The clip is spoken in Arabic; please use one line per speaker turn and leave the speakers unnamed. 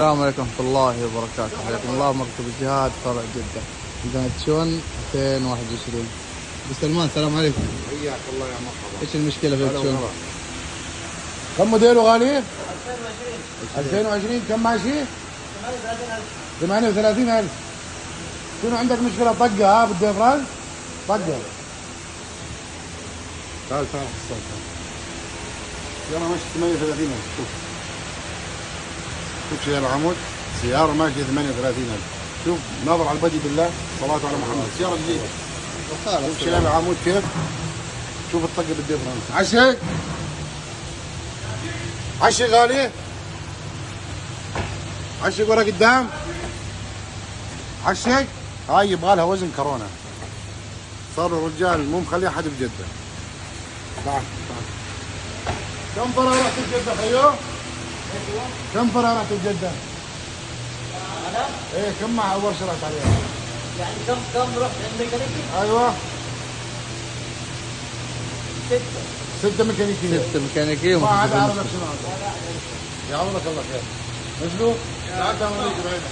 السلام عليكم ورحمة الله وبركاته. حياكم الله مركب الجهاد فرع جدة عندنا تشون 2021. ابو سلمان السلام عليكم.
حياك الله يا مرحبا.
ايش المشكلة في التشون؟
كم موديله غالي؟
2020.
2020 كم ماشي؟ 38,000. شنو عندك مشكلة طقة ها بالديفرانس؟ طقة. تعال يلا ماشي 38,000. شوف شيء العمود سيارة ماشية 38,000. شوف ناظر على البدي بالله صلاة على محمد. سيارة جديدة. شوف شيء العمود كيف؟ شوف الطقة بالديفرانس. عشق عشق غالي. عشق ورا قدام. عشق هاي يبغى لها وزن كورونا. صار الرجال مو مخلي احد بجدة. تعال تعال. كم فرع رحت بجدة خيو؟ كم فرع رحت بجدة؟
أنا؟
ايه كم مع اول شيء رحت عليها؟
يعني كم رحت عند ميكانيكي؟
ايوه
6.
6 ميكانيكية.
6 ميكانيكية
ما عاد
ومخصصين.
اعرف شنو هذا. يعوضك الله خير. مشلو؟ تعال تعال اوريك بعينك.